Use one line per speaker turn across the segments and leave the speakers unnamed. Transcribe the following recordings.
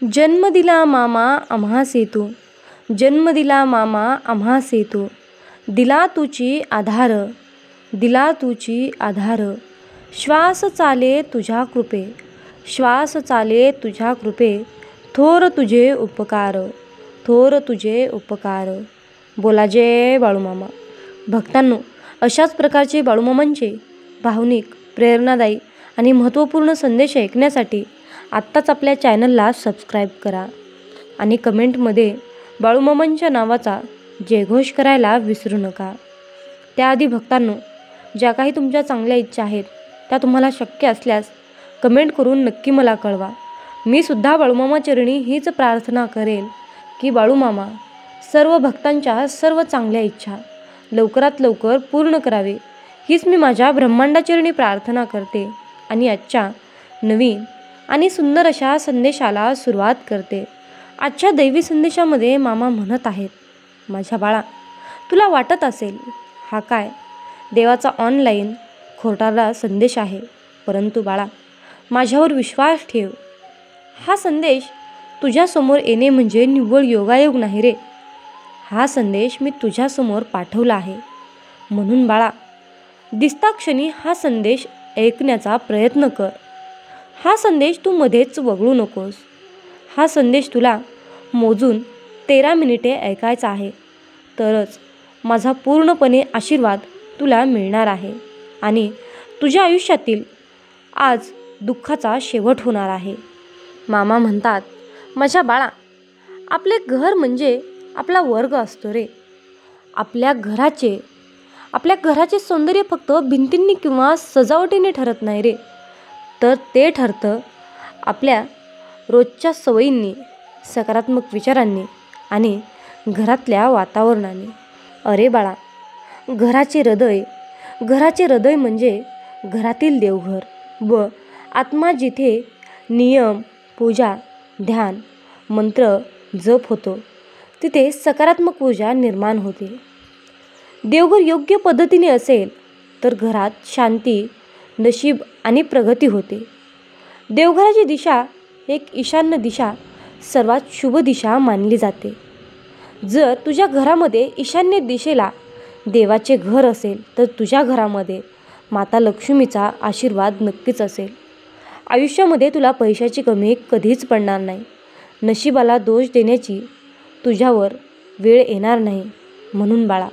जन्म दिला मामा आम्हास तू, जन्म दिला मामा आम्हास तू, दिला तुची आधार, दिला तुची आधार, श्वास चाले तुझ्या कृपे, श्वास चाले तुझ्या कृपे, थोर तुझे उपकार, थोर तुझे उपकार. बोला जय बाळूमामा. भक्तांनो, अशाच प्रकारचे बाळूमामांचे भावनिक, प्रेरणादायी आणि महत्त्वपूर्ण संदेश ऐकण्यासाठी आत्ताच आपल्या चॅनलला सबस्क्राईब करा आणि कमेंटमध्ये बाळूमामांच्या नावाचा जयघोष करायला विसरू नका. त्याआधी भक्तांनो, ज्या काही तुमच्या चांगल्या इच्छा आहेत त्या तुम्हाला शक्य असल्यास कमेंट करून नक्की मला कळवा. मी सुद्धा बाळूमामा चरणी हीच प्रार्थना करेल की बाळूमामा सर्व भक्तांच्या सर्व चांगल्या इच्छा लवकरात लवकर पूर्ण करावे, हीच मी माझ्या ब्रह्मांडाचरणी प्रार्थना करते आणि आजच्या नवीन आणि सुंदर अशा संदेशाला सुरुवात करते. आजच्या दैवी संदेशामध्ये मामा म्हणत आहेत, माझ्या बाळा, तुला वाटत असेल हा काय देवाचा ऑनलाईन खोटारडा संदेश आहे, परंतु बाळा, माझ्यावर विश्वास ठेव. हा संदेश तुझ्यासमोर येणे म्हणजे निव्वळ योगायोग नाही रे. हा संदेश मी तुझ्यासमोर पाठवला आहे. म्हणून बाळा, दिसता क्षणी हा संदेश ऐकण्याचा प्रयत्न कर. हा संदेश तू मध्येच वगळू नकोस. हा संदेश तुला मोजून 13 मिनिटे ऐकायचा आहे, तरच माझा पूर्णपणे आशीर्वाद तुला मिळणार आहे आणि तुझ्या आयुष्यातील आज दुःखाचा शेवट होणार आहे. मामा म्हणतात, माझ्या बाळा, आपले घर म्हणजे आपला वर्ग असतो रे. आपल्या घराचे सौंदर्य फक्त भिंतींनी किंवा सजावटीने ठरत नाही रे, तर ते ठरतं आपल्या रोजच्या सवयींनी, सकारात्मक विचारांनी आणि घरातल्या वातावरणाने. अरे बाळा, घराचे हृदय म्हणजे घरातील देवघर व आत्मा, जिथे नियम, पूजा, ध्यान, मंत्र जप होतो, तिथे सकारात्मक ऊर्जा निर्माण होते. देवघर योग्य पद्धतीने असेल तर घरात शांती, नशीब आणि प्रगती होते. देवघराची दिशा एक ईशान्य दिशा सर्वात शुभ दिशा मानली जाते. जर तुझ्या घरामध्ये ईशान्य दिशेला देवाचे घर असेल तर तुझ्या घरामध्ये माता लक्ष्मीचा आशीर्वाद नक्कीच असेल. आयुष्यामध्ये तुला पैशाची कमी कधीच पडणार नाही. नशिबाला दोष देण्याची तुझ्यावर वेळ येणार नाही. म्हणून बाळा,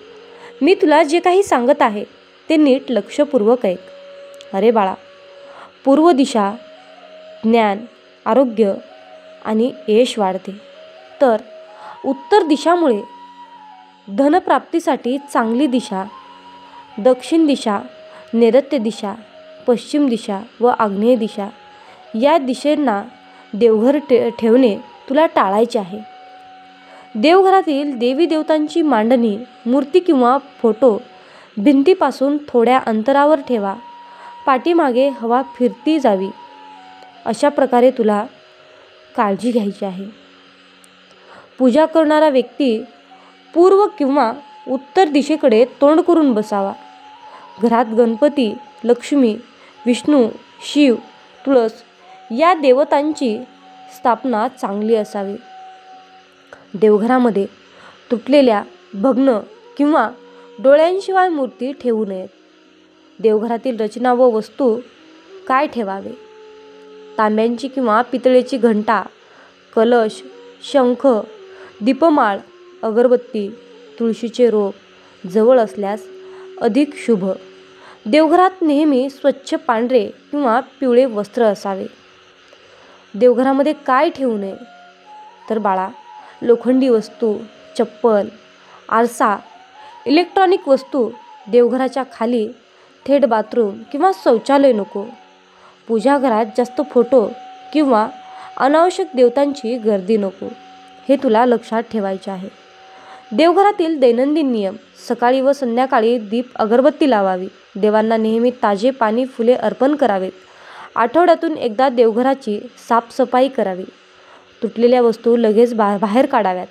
मी तुला जे काही सांगत आहे ते नीट लक्षपूर्वक ऐक. अरे बाळा, पूर्व दिशा ज्ञान, आरोग्य आणि यश वाढते, तर उत्तर दिशामुळे धनप्राप्तीसाठी चांगली दिशा, दक्षिण दिशा, नैऋत्य दिशा, पश्चिम दिशा व आग्नेय दिशा या दिशेंना देवघर ठेवणे तुला टाळायचे आहे. देवघरातील देवी देवतांची मांडणी, मूर्ती किंवा फोटो भिंतीपासून थोड्या अंतरावर ठेवा. पाठीमागे हवा फिरती जावी अशा प्रकारे तुला काळजी घ्यायची आहे. पूजा करणारा व्यक्ती पूर्व किंवा उत्तर दिशेकडे तोंड करून बसावा. घरात गणपती, लक्ष्मी, विष्णू, शिव, तुळस या देवतांची स्थापना चांगली असावी. देवघरामध्ये तुटलेल्या, भग्न किंवा डोळ्यांशिवाय मूर्ती ठेवू नयेत. देवघरातील रचना व वस्तू काय ठेवावे? तांब्याची किंवा पितळेची घंटा, कलश, शंख, दीपमाळ, अगरबत्ती, तुळशीचे रोप जवळ असल्यास अधिक शुभ. देवघरात नेहमी स्वच्छ पांढरे किंवा पिवळे वस्त्र असावे. देवघरामध्ये काय ठेवू नये? तर बाळा, लोखंडी वस्तू, चप्पल, आरसा, इलेक्ट्रॉनिक वस्तू देवघराच्या खाली, थेट बाथरूम किंवा शौचालय नको. पूजा घरात जास्त फोटो किंवा अनावश्यक देवतांची गर्दी नको. हे तुला लक्षात ठेवायचे आहे. देवघरातील दैनंदिन नियम: सकाळी व संध्याकाळी दीप अगरबत्ती लावावी. देवांना नेहमी ताजे पाणी, फुले अर्पण करावेत. आठवड्यातून एकदा देवघराची साफसफाई करावी. तुटलेल्या वस्तू लगेच बाहेर काढाव्यात.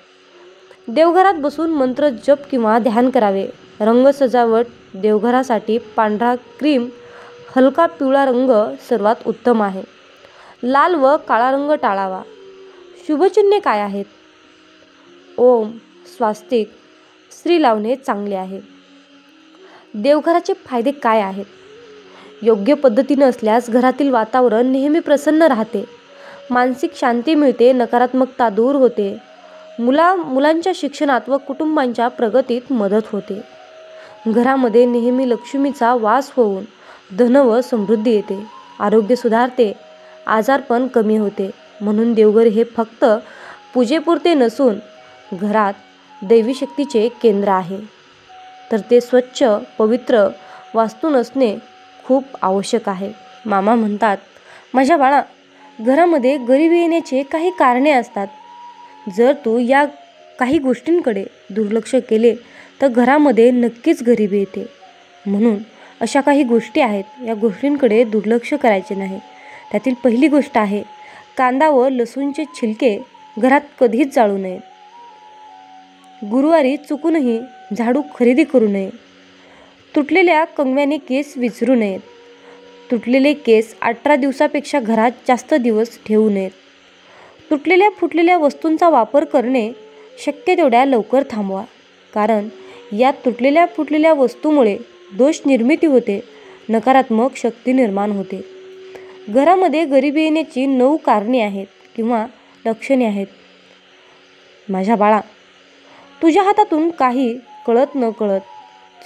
देवघरात बसून मंत्र जप किंवा ध्यान करावे. रंग सजावट: देवघरासाठी पांढरा, क्रीम, हलका पिवळा रंग सर्वात उत्तम आहे. लाल व काळा रंग टाळावा. शुभचिन्हे काय आहेत? ओम, स्वास्तिक, श्री लावणे चांगले आहे. देवघराचे फायदे काय आहेत? योग्य पद्धतीने असल्यास घरातील वातावरण नेहमी प्रसन्न राहते. मानसिक शांती मिळते, नकारात्मकता दूर होते. मुलांच्या शिक्षणात व कुटुंबांच्या प्रगतीत मदत होते. घरामध्ये नेहमी लक्ष्मीचा वास होऊन धन व समृद्धी येते. आरोग्य सुधारते, आजारपण कमी होते. म्हणून देवघर हे फक्त पूजेपुरते नसून घरात दैवी शक्तीचे केंद्र आहे. तर ते स्वच्छ पवित्र वास्तू नसणे खूप आवश्यक आहे. मामा म्हणतात, माझ्या बाळा, घरामध्ये गरिबी येण्याचे काही कारणे असतात. जर तू या काही गोष्टींकडे दुर्लक्ष केले तर घरामध्ये नक्कीच गरिबी येते. म्हणून अशा काही गोष्टी आहेत, या गोष्टींकडे दुर्लक्ष करायचे नाही. त्यातील पहिली गोष्ट आहे, कांदा व लसूणचे छिलके घरात कधीच जाळू नये. गुरुवारी चुकूनही झाडू खरेदी करू नये. तुटलेल्या कंगव्याने केस विचरू नयेत. तुटलेले केस 18 दिवसापेक्षा घरात जास्त दिवस ठेवू नयेत. तुटलेल्या फुटलेल्या वस्तूंचा वापर करणे शक्य तेवढ्या लवकर थांबवा. कारण या तुटलेल्या फुटलेल्या वस्तूमुळे दोष निर्मिती होते, नकारात्मक शक्ती निर्माण होते. घरामध्ये गरिबी येण्याची 9 कारणे आहेत किंवा लक्षणे आहेत. माझ्या बाळा, तुझ्या हातातून काही कळत न कळत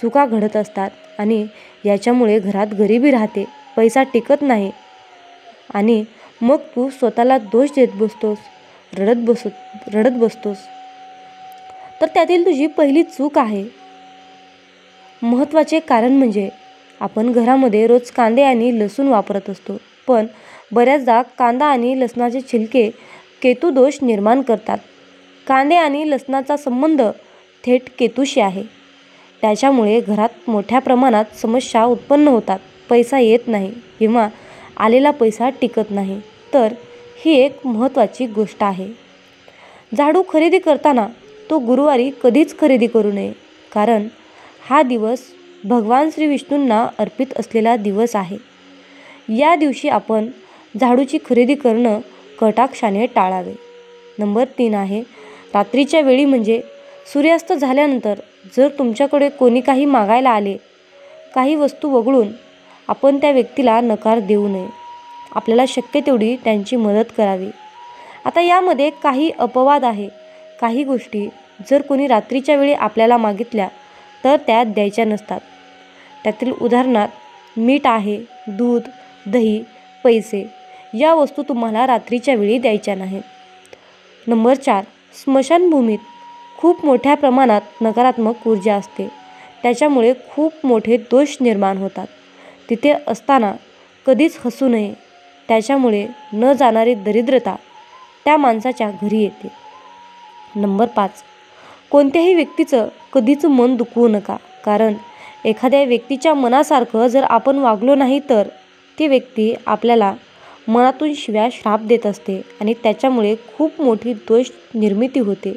चुका घडत असतात आणि याच्यामुळे घरात गरिबी राहते, पैसा टिकत नाही आणि मग तू स्वतःला दोष देत बसतोस, रडत बसतोस. तर त्यातील तुझी पहिली चूक आहे. महत्त्वाचे कारण म्हणजे आपण घरामध्ये रोज कांदे आणि लसूण वापरत असतो, पण बऱ्याचदा कांदा आणि लसणाचे छिलके केतुदोष निर्माण करतात. कांदे आणि लसणाचा संबंध थेट केतूशी आहे. त्याच्यामुळे घरात मोठ्या प्रमाणात समस्या उत्पन्न होतात, पैसा येत नाही किंवा आलेला पैसा टिकत नाही. तर ही एक महत्त्वाची गोष्ट आहे. झाडू खरेदी करताना तो गुरुवारी कधीच खरेदी करू नये, कारण हा दिवस भगवान श्री विष्णूंना अर्पित असलेला दिवस आहे. या दिवशी आपण झाडूची खरेदी करणं कटाक्षाने टाळावे. नंबर 3 आहे, रात्रीच्या वेळी म्हणजे सूर्यास्त झाल्यानंतर जर तुमच्याकडे कोणी काही मागायला आले, काही वस्तू वगळून, आपण त्या व्यक्तीला नकार देऊ नये. आपल्याला शक्य तेवढी त्यांची मदत करावी. आता यामध्ये काही अपवाद आहे. काही गोष्टी जर कोणी रात्रीच्या वेळी आपल्याला मागितल्या तर त्या द्यायच्या नसतात. त्यातील उदाहरणार्थ मीठ आहे, दूध, दही, पैसे या वस्तू तुम्हाला रात्रीच्या वेळी द्यायच्या नाहीत. नंबर 4, स्मशानभूमीत खूप मोठ्या प्रमाणात नकारात्मक ऊर्जा असते. त्याच्यामुळे खूप मोठे दोष निर्माण होतात. तिथे असताना कधीच हसू नये. त्याच्यामुळे न जाणारी दरिद्रता त्या माणसाच्या घरी येते. नंबर 5, कोणत्याही व्यक्तीचं कधीच मन दुखवू नका. कारण एखाद्या व्यक्तीच्या मनासारखं जर आपण वागलो नाही तर ती व्यक्ती आपल्याला मनातून शिव्या श्राप देत असते आणि त्याच्यामुळे खूप मोठी दोष निर्मिती होते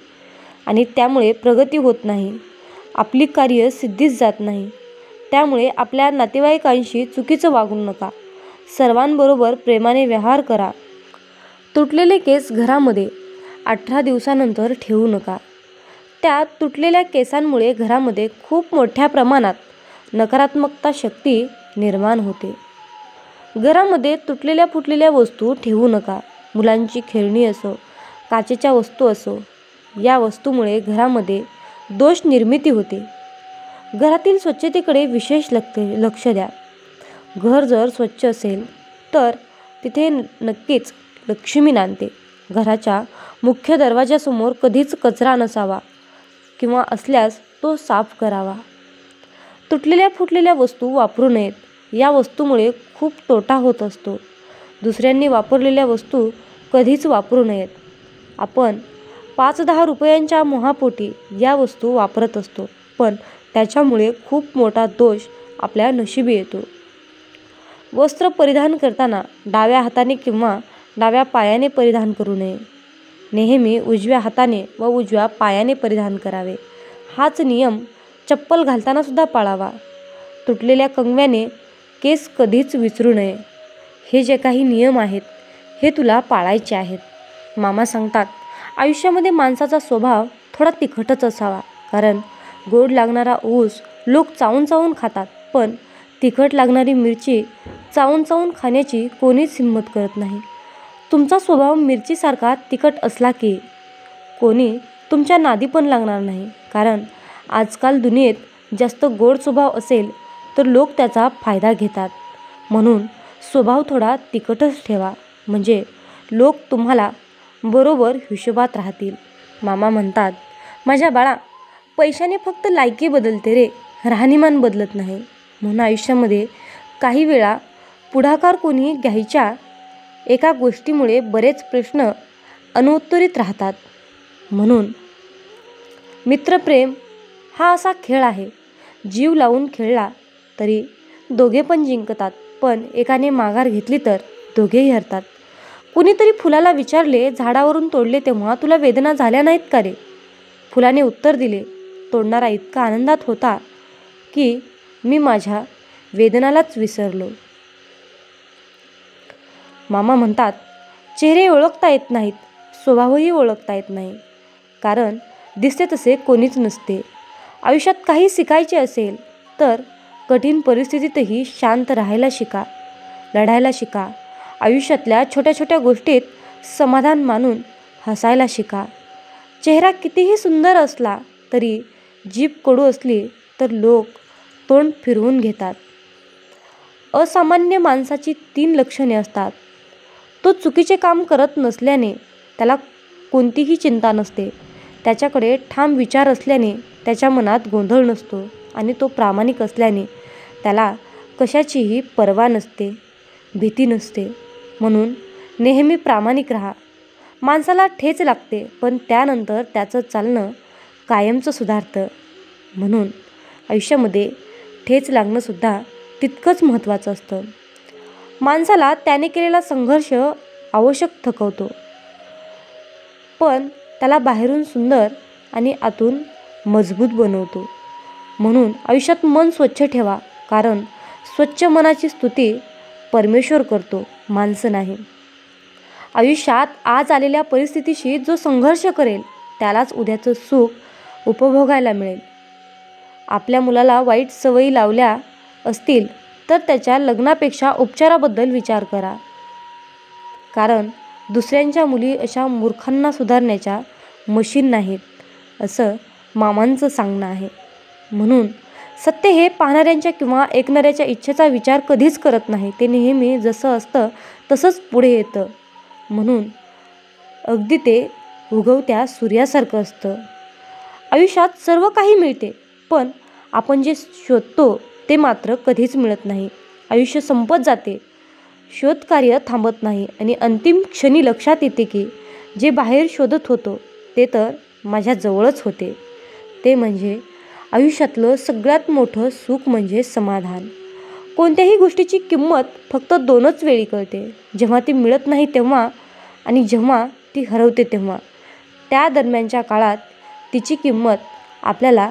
आणि त्यामुळे प्रगती होत नाही. आपली कार्य सिद्धीस जात नाही. त्यामुळे आपल्या नातेवाईकांशी चुकीचं वागू नका. सर्वांबरोबर प्रेमाने व्यवहार करा. तुटलेले केस घरामध्ये 18 दिवसानंतर ठेवू नका. त्या तुटलेल्या केसांमुळे घरामध्ये खूप मोठ्या प्रमाणात नकारात्मकता शक्ती निर्माण होते. घरामध्ये तुटलेल्या फुटलेल्या वस्तू ठेवू नका. मुलांची खेळणी असो, काचेच्या वस्तू असो, या वस्तूमुळे घरामध्ये दोष निर्मिती होते. घरातील स्वच्छतेकडे विशेष लक्ष द्या. घर जर स्वच्छ असेल तर तिथे नक्कीच लक्ष्मी नांदते. घराच्या मुख्य दरवाजासमोर कधीच कचरा नसावा किंवा असल्यास तो साफ करावा. तुटलेल्या फुटलेल्या वस्तू वापरू नयेत. या वस्तूमुळे खूप तोटा होत असतो. दुसऱ्यांनी वापरलेल्या वस्तू कधीच वापरू नयेत. आपण 5-10 रुपयांच्या मोहापोटी या वस्तू वापरत असतो, पण त्याच्यामुळे खूप मोठा दोष आपल्या नशिबी येतो. वस्त्र परिधान करताना डाव्या हाताने किंवा डाव्या पायाने परिधान करू नये. नेहमी उजव्या हाताने व उजव्या पायाने परिधान करावे. हाच नियम चप्पल घालताना सुद्धा पाळावा. तुटलेल्या कंगव्याने केस कधीच विचरू नये. हे जे काही नियम आहेत हे तुला पाळायचे आहेत. मामा सांगतात, आयुष्यामध्ये माणसाचा स्वभाव थोडा तिखटच असावा, कारण गोड लागणारा ऊस लोक चावून चावून खातात, पण तिखट लागणारी मिरची चावून चावून खाण्याची कोणीच हिंमत करत नाही. तुमचा स्वभाव मिरचीसारखा तिखट असला की कोणी तुमच्या नादी पण लागणार नाही, कारण आजकाल दुनियेत जास्त गोड स्वभाव असेल तर लोक त्याचा फायदा घेतात. म्हणून स्वभाव थोडा तिखटच ठेवा, म्हणजे लोक तुम्हाला बरोबर हिशोबात राहतील. मामा म्हणतात, माझ्या बाळा, पैशाने फक्त लायकी बदलते रे, राहणीमान बदलत नाही. म्हणून आयुष्यामध्ये काही वेळा पुढाकार कोणी घ्यायच्या एका गोष्टीमुळे बरेच प्रश्न अनुत्तरित राहतात. म्हणून मित्रप्रेम हा असा खेळ आहे, जीव लावून खेळला तरी दोघे पण जिंकतात, पण एकाने माघार घेतली तर दोघेही हरतात. कुणीतरी फुलाला विचारले, झाडावरून तोडले तेव्हा तुला वेदना झाल्या नाहीत का रे? फुलाने उत्तर दिले, तोडणारा इतका आनंदात होता की मी माझ्या वेदनालाच विसरलो. मामा म्हणतात, चेहरे ओळखता येत नाहीत, स्वभावही ओळखता येत नाही, कारण दिसते तसे कोणीच नसते. आयुष्यात काही शिकायचे असेल तर कठीण परिस्थितीतही शांत राहायला शिका, लढायला शिका. आयुष्यातल्या छोट्या छोट्या गोष्टीत समाधान मानून हसायला शिका. चेहरा कितीही सुंदर असला तरी जीभ कडू असली तर लोक तोंड फिरवून घेतात. असामान्य माणसाची 3 लक्षणे असतात. तो चुकीचे काम करत नसल्याने त्याला कोणतीही चिंता नसते, त्याच्याकडे ठाम विचार असल्याने त्याच्या मनात गोंधळ नसतो, आणि तो प्रामाणिक असल्याने त्याला कशाचीही पर्वा नसते, भीती नसते. म्हणून नेहमी प्रामाणिक राहा. माणसाला ठेच लागते, पण त्यानंतर त्याचं चालणं कायमचं सुधारतं. म्हणून आयुष्यामध्ये ठेच लागणंसुद्धा तितकंच महत्त्वाचं असतं. माणसाला त्याने केलेला संघर्ष आवश्यक थकवतो, पण त्याला बाहेरून सुंदर आणि आतून मजबूत बनवतो. म्हणून आयुष्यात मन स्वच्छ ठेवा, कारण स्वच्छ मनाची स्तुती परमेश्वर करतो, माणसं नाही. आयुष्यात आज आलेल्या परिस्थितीशी जो संघर्ष करेल त्यालाच उद्याचं सुख उपभोगायला मिळेल. आपल्या मुलाला वाईट सवयी लावल्या असतील तर त्याच्या लग्नापेक्षा उपचाराबद्दल विचार करा, कारण दुसऱ्यांच्या मुली अशा मूर्खांना सुधारण्याच्या मशीन नाहीत, असं मामांचं सांगणं आहे. म्हणून सत्य हे पाहणाऱ्यांच्या किंवा ऐकणाऱ्याच्या इच्छेचा विचार कधीच करत नाही, ते नेहमी जसं असतं तसंच पुढे येतं. म्हणून अगदी ते उगवत्या सूर्यासारखं असतं. आयुष्यात सर्व काही मिळते, पण आपण जे शोधतो ते मात्र कधीच मिळत नाही. आयुष्य संपत जाते, शोधकार्य थांबत नाही, आणि अंतिम क्षणी लक्षात येते की जे बाहेर शोधत होतो ते तर माझ्या जवळच होते. ते म्हणजे आयुष्यातलं सगळ्यात मोठं सुख म्हणजे समाधान. कोणत्याही गोष्टीची किंमत फक्त 2च वेळी कळते, जेव्हा ती मिळत नाही तेव्हा आणि जेव्हा ती हरवते तेव्हा. त्या दरम्यानच्या काळात तिची किंमत आपल्याला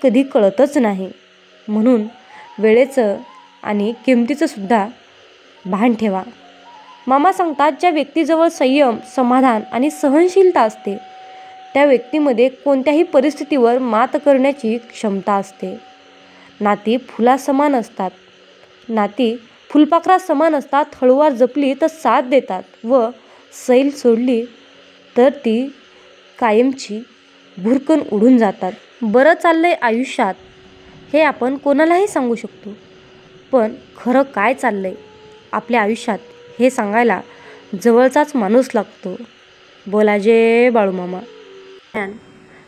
कधी कळतच नाही. म्हणून वेळेचं आणि किमतीचं सुद्धा भान ठेवा. मामा सांगतात, ज्या व्यक्तीजवळ संयम, समाधान आणि सहनशीलता असते त्या व्यक्तीमध्ये कोणत्याही परिस्थितीवर मात करण्याची क्षमता असते. नाती फुलासमान असतात, नाती फुलपाखरासमान असतात. हळूवार जपली तर साथ देतात, व सैल सोडली तर ती कायमची भुरकन उडून जातात. बरं चाललंय आयुष्यात हे आपण कोणालाही सांगू शकतो, पण खरं काय चाललंय आपल्या आयुष्यात हे सांगायला जवळचाच माणूस लागतो. बोला जय बाळूमामा.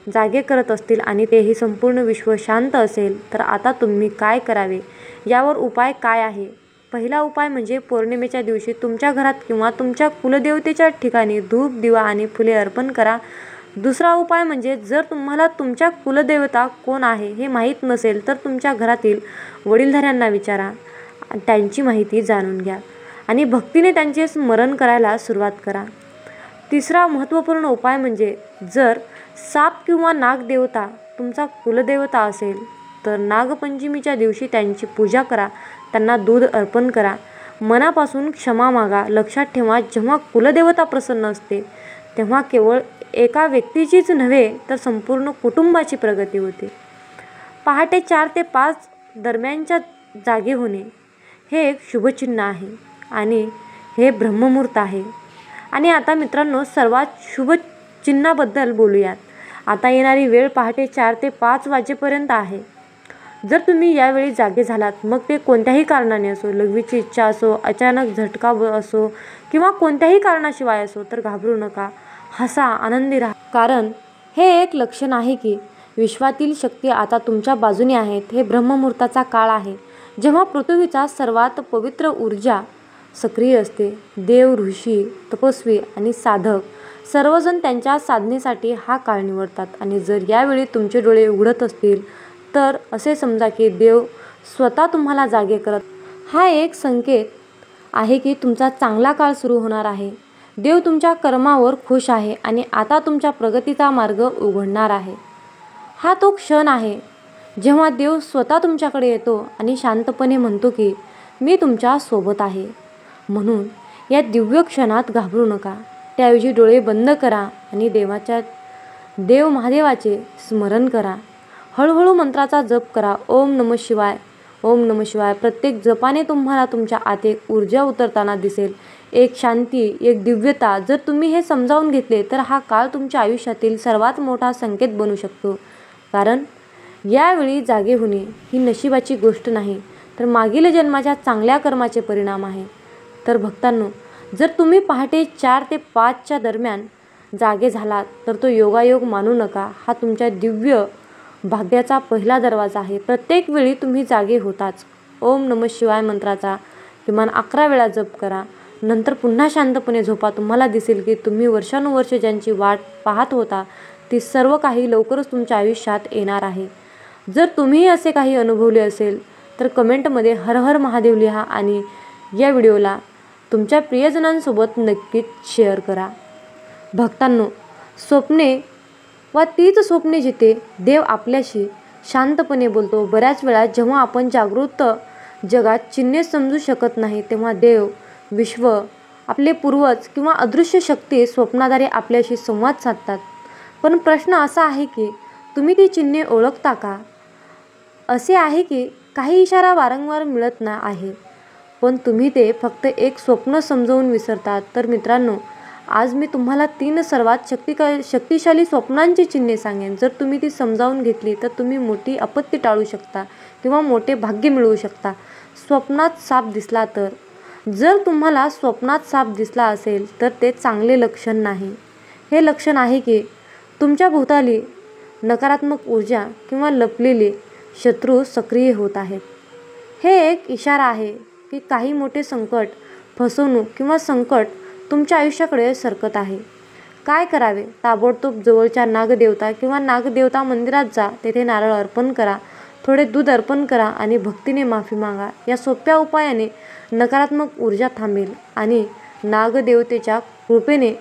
जागे करत असतील आणि तेही संपूर्ण विश्व शांत असेल तर आता तुम्ही काय करावे यावर उपाय काय आहे? पहिला उपाय म्हणजे पौर्णिमेच्या दिवशी तुमच्या घरात किंवा तुमच्या कुलदेवतेच्या ठिकाणी धूप, दिवा आणि फुले अर्पण करा. दुसरा उपाय म्हणजे जर तुम्हाला तुमच्या कुलदेवता कोण आहे हे माहीत नसेल तर तुमच्या घरातील वडीलधाऱ्यांना विचारा, त्यांची माहिती जाणून घ्या आणि भक्तीने त्यांचे स्मरण करायला सुरुवात करा. तिसरा महत्त्वपूर्ण उपाय म्हणजे जर साप किंवा नागदेवता तुमचा कुलदेवता असेल तर नागपंचमीच्या दिवशी त्यांची पूजा करा, त्यांना दूध अर्पण करा, मनापासून क्षमा मागा. लक्षात ठेवा, जेव्हा कुलदेवता प्रसन्न असते तेव्हा केवळ एका व्यक्तीचीच नव्हे तर संपूर्ण कुटुंबाची प्रगती होते. पहाटे 4 ते 5 दरम्यानच्या जागे होणे हे एक शुभचिन्ह आहे आणि हे ब्रह्ममुहूर्त आहे. आणि आता मित्रांनो, सर्वात शुभ चिन्हाबद्दल बोलूयात. आता येणारी वेळ पहाटे 4 ते 5 वाजेपर्यंत आहे. जर तुम्ही यावेळी जागे झालात, मग ते कोणत्याही कारणाने असो, लघवीची इच्छा असो, अचानक झटका असो किंवा कोणत्याही कारणाशिवाय असो, तर घाबरू नका, हसा, आनंदी राहा. कारण हे एक लक्षण आहे की विश्वातील शक्ती आता तुमच्या बाजूने आहेत. हे ब्रह्ममुहूर्ताचा काळ आहे जेव्हा पृथ्वीचा सर्वात पवित्र ऊर्जा सक्रिय असते. देव, ऋषी, तपस्वी आणि साधक सर्वजण त्यांच्या साधनेसाठी हा काळ निवडतात. आणि जर यावेळी तुमचे डोळे उघडत असतील तर असे समजा की देव स्वतः तुम्हाला जागे करत. हा एक संकेत आहे की तुमचा चांगला काळ सुरू होणार आहे. देव तुमच्या कर्मावर खुश आहे आणि आता तुमच्या प्रगतीचा मार्ग उघडणार आहे. हा तो क्षण आहे जेव्हा देव स्वतः तुमच्याकडे येतो आणि शांतपणे म्हणतो की मी तुमच्या सोबत आहे. म्हणून या दिव्य क्षणात घाबरू नका. त्याऐवजी डोळे बंद करा आणि देव महादेवाचे स्मरण करा. हळूहळू मंत्राचा जप करा. ओम नमः शिवाय, ओम नमः शिवाय. प्रत्येक जपाने तुम्हाला तुमच्या आत एक ऊर्जा उतरताना दिसेल, एक शांती, एक दिव्यता. जर तुम्ही हे समजावून घेतले तर हा काळ तुमच्या आयुष्यातील सर्वात मोठा संकेत बनू शकतो. कारण यावेळी जागे होणे ही नशिबाची गोष्ट नाही, तर मागील जन्माच्या चांगल्या कर्माचे परिणाम आहे. तर भक्तांनो, जर तुम्ही पहाटे 4 ते 5च्या दरम्यान जागे झालात तर तो योगायोग मानू नका. हा तुमच्या दिव्य भाग्याचा पहिला दरवाजा आहे. प्रत्येक वेळी तुम्ही जागे होताच ओम नमः शिवाय मंत्राचा किमान 11 वेळा जप करा. नंतर पुन्हा शांतपणे झोपा. तुम्हाला दिसेल की तुम्ही वर्षानुवर्षे ज्यांची वाट पाहत होता ती सर्व काही लवकरच तुमच्या आयुष्यात येणार आहे. जर तुम्हीही असे काही अनुभवले असेल तर कमेंटमध्ये हर हर महादेव लिहा आणि या व्हिडिओला तुमच्या प्रियजनांसोबत नक्कीच शेअर करा. भक्तांनो, स्वप्ने व तीच स्वप्ने जिथे देव आपल्याशी शांतपणे बोलतो. बऱ्याच वेळा जेव्हा आपण जागृत जगात चिन्हे समजू शकत नाही तेव्हा देव, विश्व, आपले पूर्वज किंवा अदृश्य शक्ती स्वप्नाद्वारे आपल्याशी संवाद साधतात. पण प्रश्न असा आहे की तुम्ही ती चिन्हे ओळखता का? असे आहे की काही इशारा वारंवार मिळत आहे पण तुम्ही ते फक्त एक स्वप्न समजवून विसरतात. तर मित्रांनो, आज मी तुम्हाला 3 सर्वात शक्तिशाली स्वप्नांची चिन्हे सांगेन. जर तुम्ही ती समजावून घेतली तर तुम्ही मोठी आपत्ती टाळू शकता किंवा मोठे भाग्य मिळवू शकता. स्वप्नात साप दिसला तर, जर तुम्हाला स्वप्नात साप दिसला असेल तर ते चांगले लक्षण नाही. हे लक्षण आहे की तुमच्या भोवताली नकारात्मक ऊर्जा किंवा लपलेले शत्रू सक्रिय होत आहेत. हे एक इशारा आहे की काही मोठे संकट, फसवणूक किंवा संकट तुमच्या आयुष्याकडे सरकत आहे. काय करावे? ताबडतोब जवळच्या नागदेवता किंवा नागदेवता मंदिरात जा. तेथे नारळ अर्पण करा, थोडे दूध अर्पण करा आणि भक्तीने माफी मागा. या सोप्या उपायाने नकारात्मक ऊर्जा थांबेल आणि नागदेवतेच्या कृपेने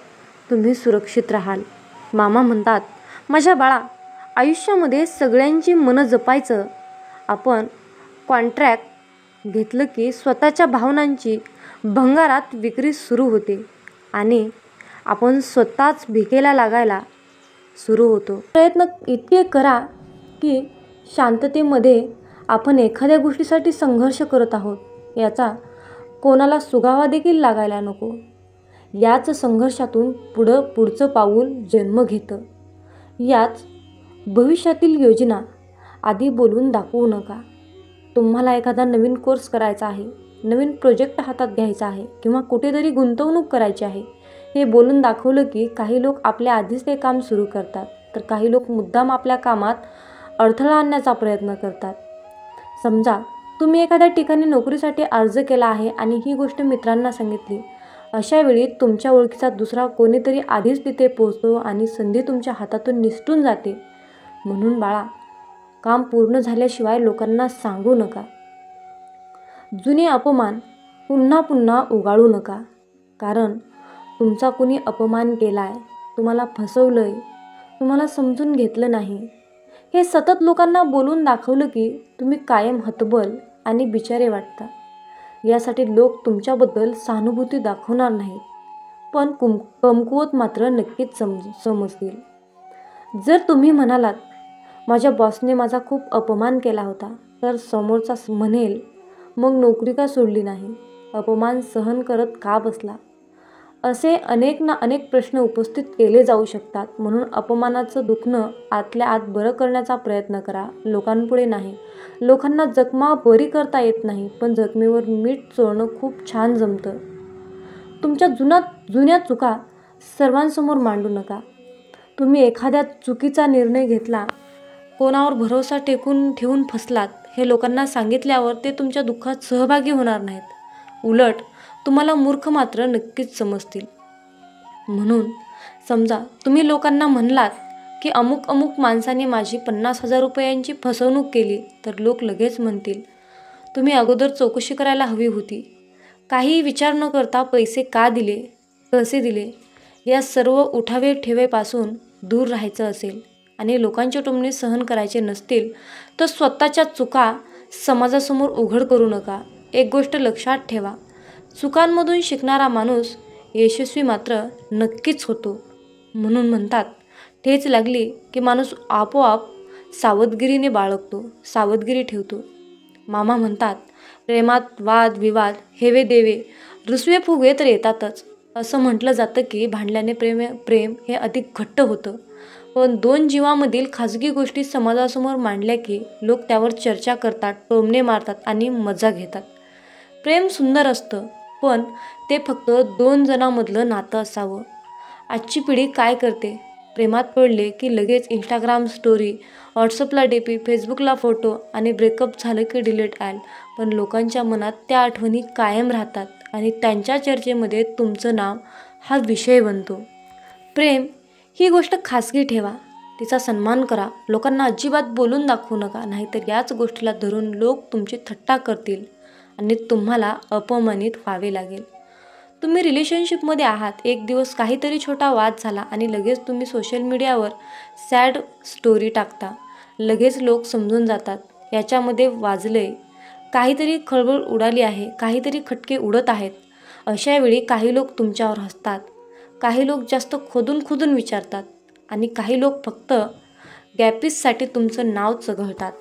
तुम्ही सुरक्षित राहाल. मामा म्हणतात, माझ्या बाळा, आयुष्यामध्ये सगळ्यांची मनं जपायचं. आपण कॉन्ट्रॅक्ट घेतलं की स्वतःच्या भावनांची भंगारात विक्री सुरू होते आणि आपण स्वतःच भिकेला लागायला सुरू होतो. प्रयत्न इतके करा की शांततेमध्ये आपण एखाद्या गोष्टीसाठी संघर्ष करत आहोत याचा कोणाला सुगावा देखील लागायला नको. याच संघर्षातून पुढचं पाऊल जन्म घेतं. याच भविष्यातील योजना आधी बोलून दाखवू नका. तुम्हाला एखादा नवीन कोर्स करायचा आहे, नवीन प्रोजेक्ट हातात घ्यायचा आहे किंवा कुठेतरी गुंतवणूक करायची आहे, हे बोलून दाखवलं की काही लोक आपल्या आधीच ते काम सुरू करतात, तर काही लोक मुद्दाम आपल्या कामात अडथळा आणण्याचा प्रयत्न करतात. समजा तुम्ही एखाद्या ठिकाणी नोकरीसाठी अर्ज केला आहे आणि ही गोष्ट मित्रांना सांगितली. अशा वेळी तुमच्या ओळखीचा दुसरा कोणीतरी आधीच तिथे पोहोचतो आणि संधी तुमच्या हातातून निसटून जाते. म्हणून बाळा, काम पूर्ण झाल्याशिवाय लोकांना सांगू नका. जुने अपमान पुन्हा पुन्हा उगाळू नका. कारण तुमचा कुणी अपमान केलाय, तुम्हाला फसवलंय, तुम्हाला समजून घेतलं नाही, हे सतत लोकांना बोलून दाखवलं की तुम्ही कायम हतबल आणि बिचारे वाटता. यासाठी लोक तुमच्याबद्दल सहानुभूती दाखवणार नाहीत. पण कमकुवत मात्र नक्कीच समजतील. जर तुम्ही म्हणालात, माझ्या बॉसने माझा खूप अपमान केला होता, तर समोरचा म्हणेल, मग नोकरी का सोडली नाही? अपमान सहन करत का बसला? असे अनेक प्रश्न उपस्थित केले जाऊ शकतात. म्हणून अपमानाचं दुखणं आतल्या आत बरं करण्याचा प्रयत्न करा, लोकांपुढे नाही. लोकांना जखमा बरी करता येत नाही, पण जखमेवर मीठ चोळणं खूप छान जमतं. तुमच्या जुन्या चुका सर्वांसमोर मांडू नका. तुम्ही एखाद्या चुकीचा निर्णय घेतला, कोणावर भरोसा ठेवून फसलात, हे लोकांना सांगितल्यावर ते तुमच्या दुःखात सहभागी होणार नाहीत. उलट तुम्हाला मूर्ख मात्र नक्कीच समजतील. म्हणून समजा तुम्ही लोकांना म्हणलात की अमुक माणसाने माझी 50,000 रुपयांची फसवणूक केली, तर लोक लगेच म्हणतील, तुम्ही अगोदर चौकशी करायला हवी होती. काही विचार न करता पैसे का दिले, कसे दिले, या सर्व उठावे ठेवेपासून दूर राहायचं असेल आणि लोकांचे टोमणे सहन करायचे नसतील, तर स्वतःच्या चुका समाजासमोर उघड करू नका. एक गोष्ट लक्षात ठेवा, चुकांमधून शिकणारा माणूस यशस्वी मात्र नक्कीच होतो. म्हणून म्हणतात, ठेच लागली की माणूस आपोआप सावधगिरी ठेवतो. मामा म्हणतात, प्रेमात वाद विवाद, हेवे देवे, रुसवे फुगवे तर येतातच. असं म्हटलं जातं की भांडल्याने प्रेम हे अधिक घट्ट होतं. पण दोन जीवांमधील खाजगी गोष्टी समाजासमोर मांडल्या की लोक त्यावर चर्चा करतात, टोमणे मारतात आणि मजा घेतात. प्रेम सुंदर असतं, पण ते फक्त 2 जणांमधलं नातं असावं. आजची पिढी काय करते? प्रेमात पडले की लगेच इंस्टाग्राम स्टोरी, व्हॉट्सअपला डीपी, फेसबुकला फोटो आणि ब्रेकअप झालं की डिलीट आल. पण लोकांच्या मनात त्या आठवणी कायम राहतात आणि त्यांच्या चर्चेमध्ये तुमचं नाव हा विषय बनतो. प्रेम ही गोष्ट खाजगी ठेवा, तिचा सन्मान करा. लोकांना अजिबात बोलून दाखवू नका, नाहीतर याच गोष्टीला धरून लोक तुमची थट्टा करतील आणि तुम्हाला अपमानित व्हावे लागेल. तुम्ही रिलेशनशिपमध्ये आहात, एक दिवस काहीतरी छोटा वाद झाला आणि लगेच तुम्ही सोशल मीडियावर सॅड स्टोरी टाकता. लगेच लोक समजून जातात, याच्यामध्ये वाजलंय, काहीतरी खळबळ उडाली आहे, काहीतरी खटके उडत आहेत. अशा वेळी काही लोक तुमच्यावर हसतात, काही लोक जास्त खोदून विचारतात आणि काही लोक फक्त गॅपिससाठी तुमचं नाव चघळतात.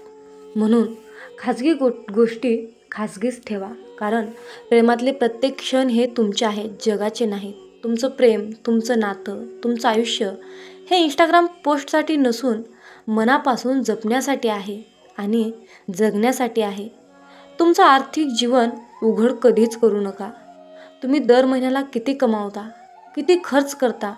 म्हणून खाजगी गोष्टी खाजगीच ठेवा, कारण प्रेमातले प्रत्येक क्षण हे तुमचे आहेत, जगाचे नाहीत. तुमचं प्रेम, तुमचं नातं, तुमचं आयुष्य हे इंस्टाग्राम पोस्टसाठी नसून मनापासून जपण्यासाठी आहे आणि जगण्यासाठी आहे. तुमचं आर्थिक जीवन उघड कधीच करू नका. तुम्ही दर महिन्याला किती कमावता, किती खर्च करता,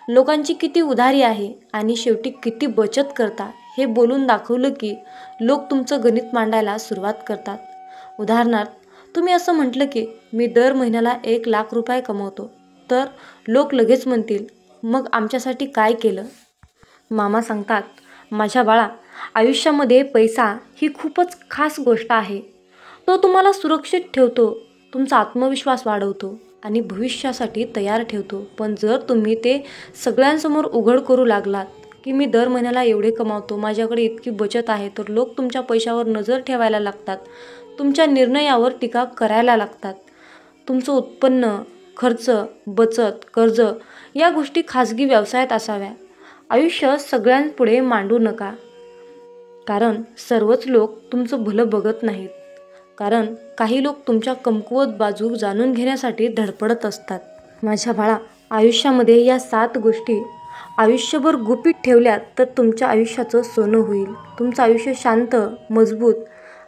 लोकांची किती उधारी आहे आणि शेवटी किती बचत करता, हे बोलून दाखवलं की लोक तुमचं गणित मांडायला सुरुवात करतात. उदाहरणार्थ, तुम्ही असं म्हटलं की मी दर महिन्याला 1,00,000 रुपये कमवतो, तर लोक लगेच म्हणतील, मग आमच्यासाठी काय केलं? मामा सांगतात, माझ्या बाळा, आयुष्यामध्ये पैसा ही खूपच खास गोष्ट आहे. तो तुम्हाला सुरक्षित ठेवतो, तुमचा आत्मविश्वास वाढवतो आणि भविष्यासाठी तयार ठेवतो. पण जर तुम्ही ते सगळ्यांसमोर उघड करू लागलात की मी दर महिन्याला एवढे कमावतो, माझ्याकडे इतकी बचत आहे, तर लोक तुमच्या पैशावर नजर ठेवायला लागतात, तुमच्या निर्णयावर टीका करायला लागतात. तुमचं उत्पन्न, खर्च, बचत, कर्ज या गोष्टी खाजगी व्यवसायात असाव्या. आयुष्य सगळ्यांपुढे मांडू नका, कारण सर्वच लोक तुमचं भलं बघत नाहीत. कारण काही लोक तुमच्या कमकुवत बाजू जाणून घेण्यासाठी धडपडत असतात. माझ्या बाळा, आयुष्यामध्ये या 7 गोष्टी आयुष्यभर गुपित ठेवल्यात तर तुमच्या आयुष्याचं सोनं होईल. तुमचं आयुष्य शांत, मजबूत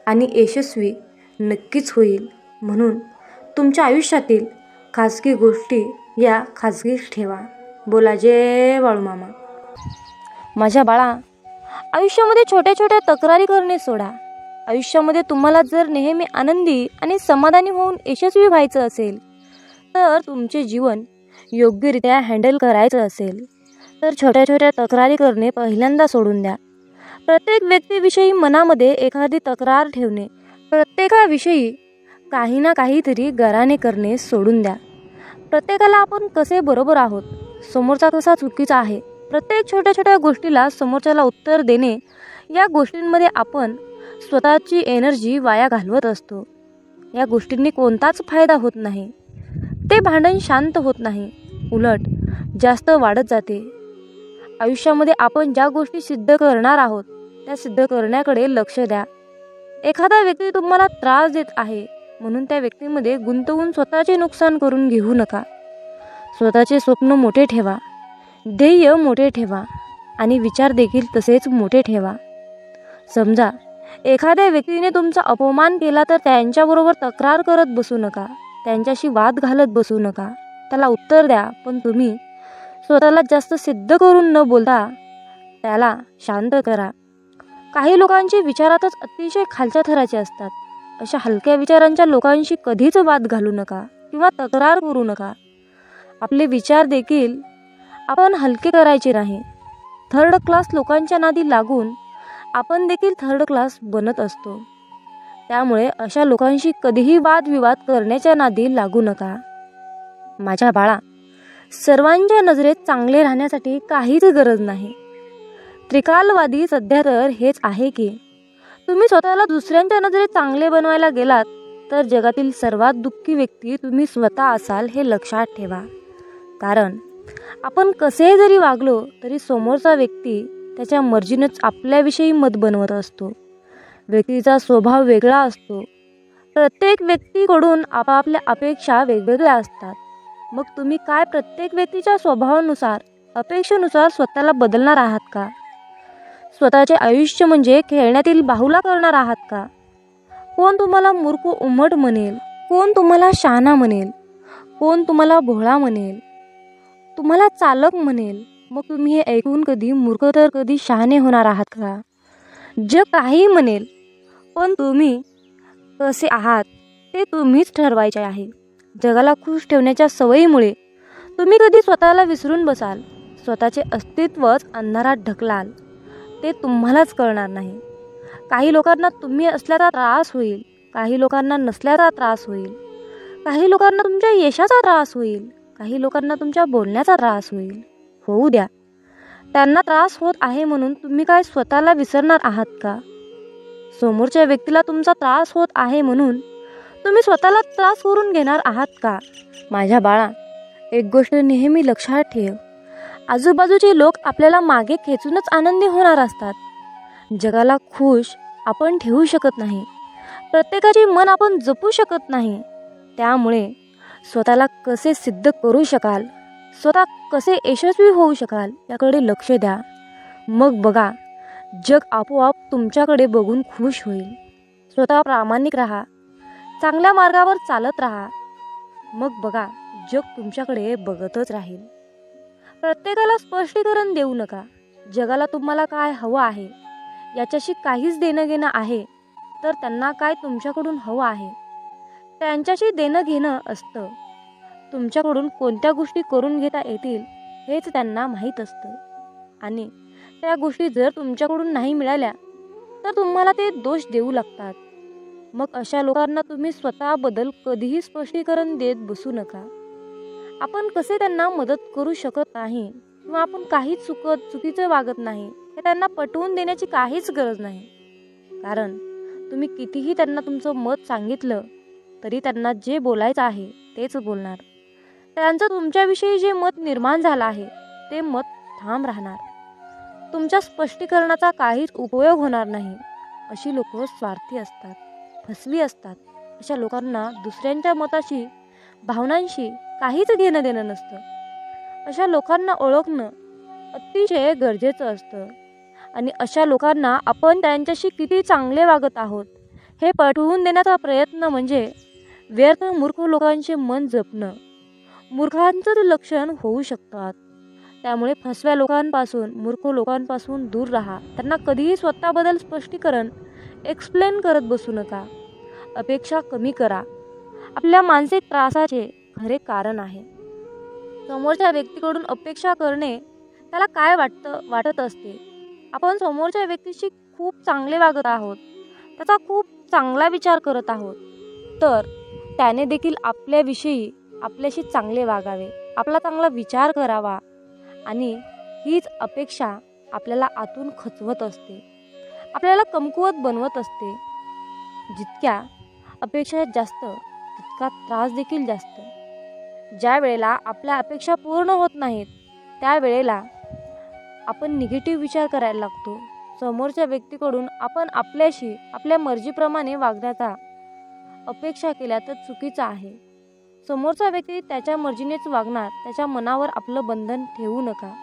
आणि यशस्वी नक्कीच होईल. म्हणून तुमच्या आयुष्यातील खाजगी गोष्टी या खाजगीच ठेवा. बोला जय बाळूमामा. माझ्या बाळा, आयुष्यामध्ये छोट्या छोट्या तक्रारी करणे सोडा. आयुष्यामध्ये तुम्हाला जर नेहमी आनंदी आणि समाधानी होऊन यशस्वी व्हायचं असेल, तर तुमचे जीवन योग्यरित्या हँडल करायचं असेल, तर छोट्या छोट्या तक्रारी करणे पहिल्यांदा सोडून द्या. प्रत्येक व्यक्तीविषयी मनामध्ये एखादी तक्रार ठेवणे, प्रत्येकाविषयी काही ना काहीतरी गराणे करणे सोडून द्या. प्रत्येकाला आपण कसे बरोबर आहोत, समोरचा कसा चुकीचा आहे, प्रत्येक छोट्या छोट्या गोष्टीला समोरच्याला उत्तर देणे, या गोष्टींमध्ये आपण स्वतःची एनर्जी वाया घालवत असतो. या गोष्टींनी कोणताच फायदा होत नाही. ते भांडण शांत होत नाही. उलट जास्त वाढत जाते. आयुष्यामध्ये आपण ज्या गोष्टी सिद्ध करणार आहोत त्या सिद्ध करण्याकडे लक्ष द्या. एखादा व्यक्ती तुम्हाला त्रास देत आहे म्हणून त्या व्यक्तीमध्ये गुंतवून स्वतःचे नुकसान करून घेऊ नका. स्वतःचे स्वप्न मोठे ठेवा, ध्येय मोठे ठेवा आणि विचार देखील तसेच मोठे ठेवा. समजा एखाद्या व्यक्तीने तुमचा अपमान केला तर त्यांच्याबरोबर तक्रार करत बसू नका, त्यांच्याशी वाद घालत बसू नका. त्याला उत्तर द्या, पण तुम्ही स्वतःला जास्त सिद्ध करून न बोलता त्याला शांत करा. काही लोकांचे विचारातच अतिशय खालच्या थराचे असतात. अशा हलक्या विचारांच्या लोकांशी कधीच वाद घालू नका किंवा तक्रार करू नका. आपले विचार देखील आपण हलके करायचे नाही. थर्ड क्लास लोकांच्या नादी लागून आपण देखील थर्ड क्लास बनत असतो. त्यामुळे अशा लोकांशी कधीही वादविवाद करण्याच्या नादी लागू नका. माझ्या बाळा, सर्वांच्या नजरेत चांगले राहण्यासाठी काहीच गरज नाही. त्रिकालवादी सध्या तर हेच आहे की तुम्ही स्वतःला दुसऱ्यांच्या नजरेत चांगले बनवायला गेलात तर जगातील सर्वात दुःखी व्यक्ती तुम्ही स्वतः असाल हे लक्षात ठेवा. कारण आपण कसे जरी वागलो तरी समोरचा व्यक्ती त्याच्या मर्जीनेच आपल्याविषयी मत बनवत असतो. व्यक्तीचा स्वभाव वेगळा असतो. प्रत्येक व्यक्तीकडून आपापल्या अपेक्षा वेगवेगळ्या असतात. मग तुम्ही काय प्रत्येक व्यक्तीच्या स्वभावानुसार अपेक्षेनुसार स्वतःला बदलणार आहात का? स्वतःचे आयुष्य म्हणजे खेळण्यातील बाहुला करणार आहात का? कोण तुम्हाला मूर्ख उमट म्हणेल, कोण तुम्हाला शहाणा म्हणेल, कोण तुम्हाला भोळा म्हणेल, तुम्हाला चालक म्हणेल. मग तुम्ही हे ऐकून कधी मूर्ख तर कधी शहाणे होणार आहात का? जग काही म्हणेल, पण तुम्ही कसे आहात ते तुम्हीच ठरवायचे आहे. जगाला खुश ठेवण्याच्या सवयीमुळे तुम्ही कधी स्वतःला विसरून बसाल. स्वतःचे अस्तित्वच अंधारात ढकलाल. ते तुम्हालाच कळणार नाही. काही लोकांना तुम्ही असल्याचा त्रास होईल, काही लोकांना नसल्याचा त्रास होईल, काही लोकांना तुमच्या यशाचा त्रास होईल, काही लोकांना तुमच्या बोलण्याचा त्रास होईल. होऊ द्या. त्यांना त्रास होत आहे म्हणून तुम्ही काय स्वतःला विसरणार आहात का? समोरच्या व्यक्तीला तुमचा त्रास होत आहे म्हणून तुम्ही स्वतःला त्रास करून घेणार आहात का? माझ्या बाळा, एक गोष्ट नेहमी लक्षात ठेव. आजूबाजूचे लोक आपल्याला मागे खेचूनच आनंदी होणार असतात. जगाला खुश आपण ठेवू शकत नाही. प्रत्येकाचे मन आपण जपू शकत नाही. त्यामुळे स्वतःला कसे सिद्ध करू शकाल, स्वतः कसे यशस्वी होऊ शकाल याकडे लक्ष द्या. मग बघा, जग आपोआप तुमच्याकडे बघून खुश होईल. स्वतः प्रामाणिक राहा, चांगल्या मार्गावर चालत राहा. मग बघा, जग तुमच्याकडे बघतच राहील. प्रत्येकाला स्पष्टीकरण देऊ नका. जगाला तुम्हाला काय हवं आहे याच्याशी काहीच देणं घेणं आहे तर त्यांना काय तुमच्याकडून हवं आहे त्यांच्याशी देणं घेणं असतं. तुमच्याकडून कोणत्या गोष्टी करून घेता येतील हेच त्यांना माहीत असतं. आणि त्या गोष्टी जर तुमच्याकडून नाही मिळाल्या तर तुम्हाला ते दोष देऊ लागतात. मग अशा लोकांना तुम्ही स्वतःबद्दल कधीही स्पष्टीकरण देत बसू नका. आपण कसे त्यांना मदत करू शकत नाही किंवा आपण काही चुकीचं वागत नाही हे त्यांना पटवून देण्याची काहीच गरज नाही. कारण तुम्ही कितीही त्यांना तुमचं मत सांगितलं तरी त्यांना जे बोलायचं आहे तेच बोलणार. त्यांचं तुमच्याविषयी जे मत निर्माण झालं आहे ते मत ठाम राहणार. तुमच्या स्पष्टीकरणाचा काहीच उपयोग होणार नाही. अशी लोक स्वार्थी असतात, फसवी असतात. अशा लोकांना दुसऱ्यांच्या मताशी, भावनांशी काहीच घेणं देणं नसतं. अशा लोकांना ओळखणं अतिशय गरजेचं असतं. आणि अशा लोकांना आपण त्यांच्याशी किती चांगले वागत आहोत हे पटवून देण्याचा प्रयत्न म्हणजे व्यर्थ मूर्ख लोकांचे मन जपणं. मूर्खांचं लक्षण होऊ शकतात. त्यामुळे फसव्या लोकांपासून, मूर्ख लोकांपासून दूर राहा. त्यांना कधीही स्वतःबद्दल स्पष्टीकरण एक्सप्लेन करत बसू नका. अपेक्षा कमी करा. आपल्या मानसिक त्रासाचे खरे कारण आहे. समोरच्या व्यक्तीकडून अपेक्षा करणे त्याला काय वाटत असते. आपण समोरच्या व्यक्तीशी खूप चांगले वागत आहोत, त्याचा खूप चांगला विचार करत आहोत, तर त्याने देखील आपल्याविषयी आपल्याशी चांगले वागावे, आपला चांगला विचार करावा. आणि हीच अपेक्षा आपल्याला आतून खचवत असते, आपल्याला कमकुवत बनवत असते. जितक्या अपेक्षा जास्त तितका त्रास देखील जास्त. ज्या वेळेला आपल्या अपेक्षा पूर्ण होत नाहीत त्यावेळेला आपण निगेटिव्ह विचार करायला लागतो. समोरच्या व्यक्तीकडून आपण आपल्याशी आपल्या मर्जीप्रमाणे वागण्याचा अपेक्षा केल्या तर चुकीचं आहे. समोरचा व्यक्ती त्याच्या मर्जीनेच वागणार, त्याच्या मनावर आपलं बंधन ठेवू नका.